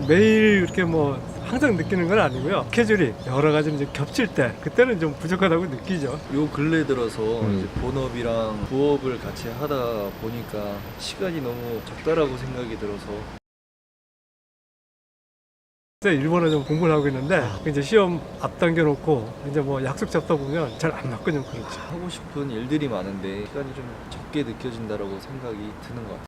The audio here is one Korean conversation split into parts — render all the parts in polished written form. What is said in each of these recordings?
매일 이렇게 뭐 항상 느끼는 건 아니고요. 스케줄이 여러 가지 이제 겹칠 때 그때는 좀 부족하다고 느끼죠. 요 근래 들어서 이제 본업이랑 부업을 같이 하다 보니까 시간이 너무 적다라고 생각이 들어서 일본어 좀 공부를 하고 있는데 이제 시험 앞당겨 놓고 이제 뭐 약속 잡다 보면 잘 안 맞거든요. 그렇죠. 하고 싶은 일들이 많은데 시간이 좀 적게 느껴진다라고 생각이 드는 것 같아요.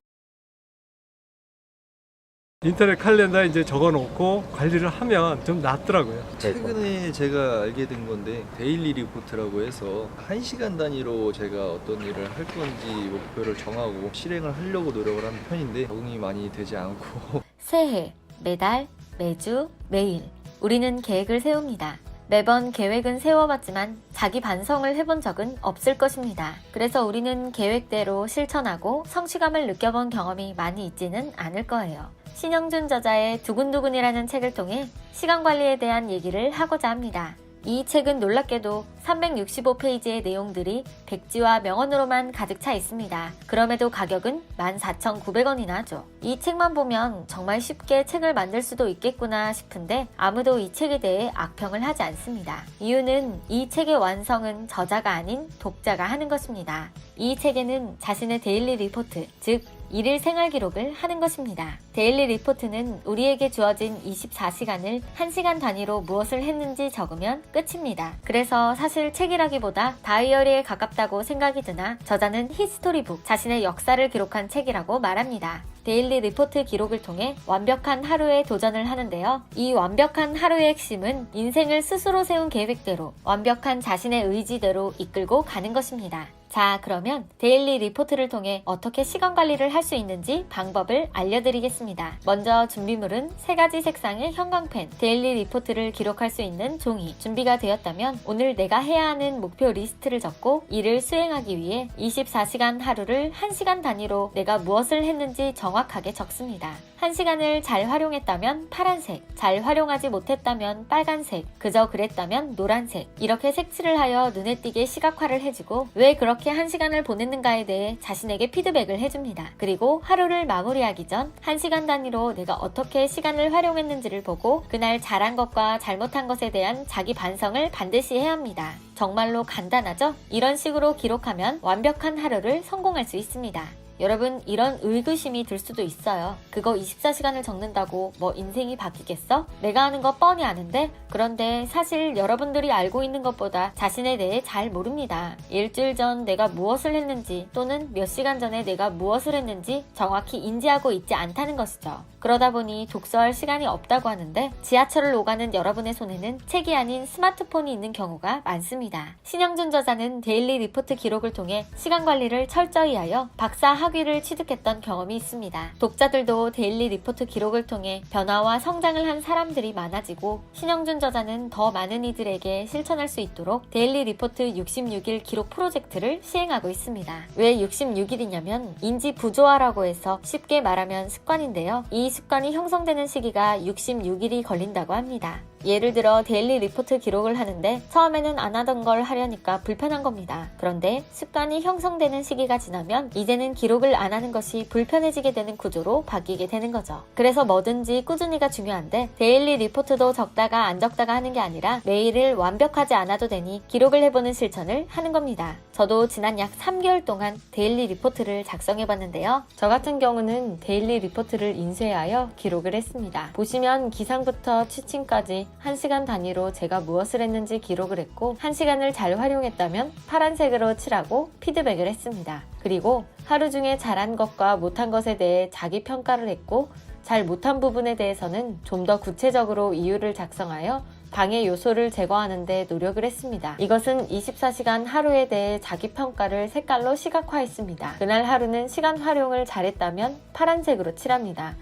인터넷 칼렌더에 이제 적어 놓고 관리를 하면 좀 낫더라고요. 최근에 제가 알게 된 건데 데일리 리포트라고 해서 1시간 단위로 제가 어떤 일을 할 건지 목표를 정하고 실행을 하려고 노력을 하는 편인데 적응이 많이 되지 않고 새해, 매달, 매주, 매일 우리는 계획을 세웁니다. 매번 계획은 세워봤지만 자기 반성을 해본 적은 없을 것입니다. 그래서 우리는 계획대로 실천하고 성취감을 느껴본 경험이 많이 있지는 않을 거예요. 신영준 저자의 두근두근이라는 책을 통해 시간관리에 대한 얘기를 하고자 합니다. 이 책은 놀랍게도 365페이지의 내용들이 백지와 명언으로만 가득 차 있습니다. 그럼에도 가격은 14,900원이나 하죠. 이 책만 보면 정말 쉽게 책을 만들 수도 있겠구나 싶은데 아무도 이 책에 대해 악평을 하지 않습니다. 이유는 이 책의 완성은 저자가 아닌 독자가 하는 것입니다. 이 책에는 자신의 데일리 리포트, 즉 일일 생활 기록을 하는 것입니다. 데일리 리포트는 우리에게 주어진 24시간을 1시간 단위로 무엇을 했는지 적으면 끝입니다. 그래서 사실 책이라기보다 다이어리에 가깝다고 생각이 드나 저자는 히스토리북, 자신의 역사를 기록한 책이라고 말합니다. 데일리 리포트 기록을 통해 완벽한 하루에 도전을 하는데요. 이 완벽한 하루의 핵심은 인생을 스스로 세운 계획대로 완벽한 자신의 의지대로 이끌고 가는 것입니다. 자, 그러면 데일리 리포트를 통해 어떻게 시간 관리를 할 수 있는지 방법을 알려드리겠습니다. 먼저 준비물은 3가지 색상의 형광펜, 데일리 리포트를 기록할 수 있는 종이. 준비가 되었다면 오늘 내가 해야 하는 목표 리스트를 적고 이를 수행하기 위해 24시간 하루를 1시간 단위로 내가 무엇을 했는지 정확하게 적습니다. 1시간을 잘 활용했다면 파란색, 잘 활용하지 못했다면 빨간색, 그저 그랬다면 노란색, 이렇게 색칠을 하여 눈에 띄게 시각화를 해주고 왜 그렇게 1시간을 보냈는가에 대해 자신에게 피드백을 해줍니다. 그리고 하루를 마무리하기 전 1시간 단위로 내가 어떻게 시간을 활용했는지를 보고 그날 잘한 것과 잘못한 것에 대한 자기 반성을 반드시 해야 합니다. 정말로 간단하죠? 이런 식으로 기록하면 완벽한 하루를 성공할 수 있습니다. 여러분, 이런 의구심이 들 수도 있어요. 그거 24시간을 적는다고 뭐 인생이 바뀌겠어? 내가 하는 거 뻔히 아는데? 그런데 사실 여러분들이 알고 있는 것보다 자신에 대해 잘 모릅니다. 일주일 전 내가 무엇을 했는지 또는 몇 시간 전에 내가 무엇을 했는지 정확히 인지하고 있지 않다는 것이죠. 그러다 보니 독서할 시간이 없다고 하는데 지하철을 오가는 여러분의 손에는 책이 아닌 스마트폰이 있는 경우가 많습니다. 신영준 저자는 데일리 리포트 기록을 통해 시간 관리를 철저히 하여 박사 학위를 취득했던 경험이 있습니다. 독자들도 데일리 리포트 기록을 통해 변화와 성장을 한 사람들이 많아지고 신영준 저자는 더 많은 이들에게 실천할 수 있도록 데일리 리포트 66일 기록 프로젝트를 시행하고 있습니다. 왜 66일이냐면 인지 부조화라고 해서 쉽게 말하면 습관인데요. 이 습관이 형성되는 시기가 66일이 걸린다고 합니다. 예를 들어 데일리 리포트 기록을 하는데 처음에는 안 하던 걸 하려니까 불편한 겁니다. 그런데 습관이 형성되는 시기가 지나면 이제는 기록을 안 하는 것이 불편해지게 되는 구조로 바뀌게 되는 거죠. 그래서 뭐든지 꾸준히가 중요한데 데일리 리포트도 적다가 안 적다가 하는 게 아니라 매일을 완벽하지 않아도 되니 기록을 해보는 실천을 하는 겁니다. 저도 지난 약 3개월 동안 데일리 리포트를 작성해봤는데요. 저 같은 경우는 데일리 리포트를 인쇄하여 기록을 했습니다. 보시면 기상부터 취침까지 1시간 단위로 제가 무엇을 했는지 기록을 했고 1시간을 잘 활용했다면 파란색으로 칠하고 피드백을 했습니다. 그리고 하루 중에 잘한 것과 못한 것에 대해 자기 평가를 했고 잘 못한 부분에 대해서는 좀 더 구체적으로 이유를 작성하여 방해 요소를 제거하는 데 노력을 했습니다. 이것은 24시간 하루에 대해 자기 평가를 색깔로 시각화했습니다. 그날 하루는 시간 활용을 잘했다면 파란색으로 칠합니다.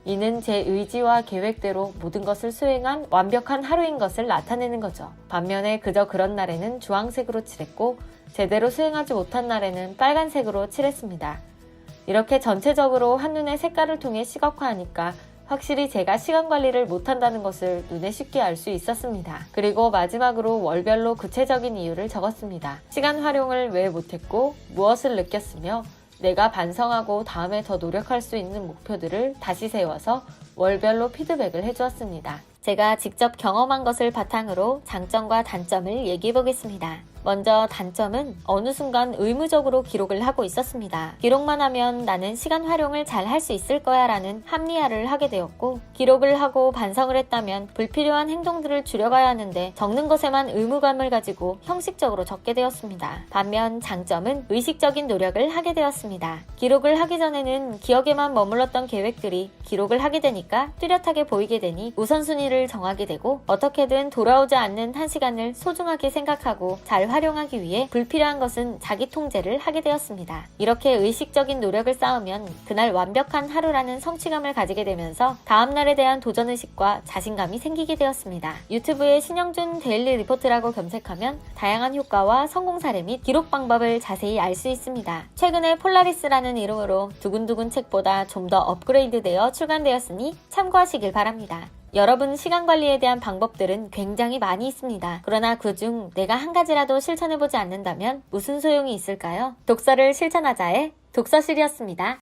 이는 제 의지와 계획대로 모든 것을 수행한 완벽한 하루인 것을 나타내는 거죠. 반면에 그저 그런 날에는 주황색으로 칠했고 제대로 수행하지 못한 날에는 빨간색으로 칠했습니다. 이렇게 전체적으로 한눈에 색깔을 통해 시각화하니까 확실히 제가 시간 관리를 못한다는 것을 눈에 쉽게 알 수 있었습니다. 그리고 마지막으로 월별로 구체적인 이유를 적었습니다. 시간 활용을 왜 못했고 무엇을 느꼈으며 내가 반성하고 다음에 더 노력할 수 있는 목표들을 다시 세워서 월별로 피드백을 해주었습니다. 제가 직접 경험한 것을 바탕으로 장점과 단점을 얘기해 보겠습니다. 먼저 단점은 어느 순간 의무적으로 기록을 하고 있었습니다. 기록만 하면 나는 시간 활용을 잘 할 수 있을 거야 라는 합리화를 하게 되었고, 기록을 하고 반성을 했다면 불필요한 행동들을 줄여가야 하는데 적는 것에만 의무감을 가지고 형식적으로 적게 되었습니다. 반면 장점은 의식적인 노력을 하게 되었습니다. 기록을 하기 전에는 기억에만 머물렀던 계획들이 기록을 하게 되니까 뚜렷하게 보이게 되니 우선순위를 정하게 되고, 어떻게든 돌아오지 않는 한 시간을 소중하게 생각하고 잘 활용하기 위해 불필요한 것은 자기 통제를 하게 되었습니다. 이렇게 의식적인 노력을 쌓으면 그날 완벽한 하루라는 성취감을 가지게 되면서 다음날에 대한 도전의식과 자신감이 생기게 되었습니다. 유튜브에 신영준 데일리 리포트라고 검색하면 다양한 효과와 성공 사례 및 기록 방법을 자세히 알 수 있습니다. 최근에 폴라리스라는 이름으로 두근두근 책보다 좀 더 업그레이드되어 출간되었으니 참고하시길 바랍니다. 여러분 시간 관리에 대한 방법들은 굉장히 많이 있습니다. 그러나 그중 내가 한 가지라도 실천해보지 않는다면 무슨 소용이 있을까요? 독서를 실천하자의 독서실이었습니다.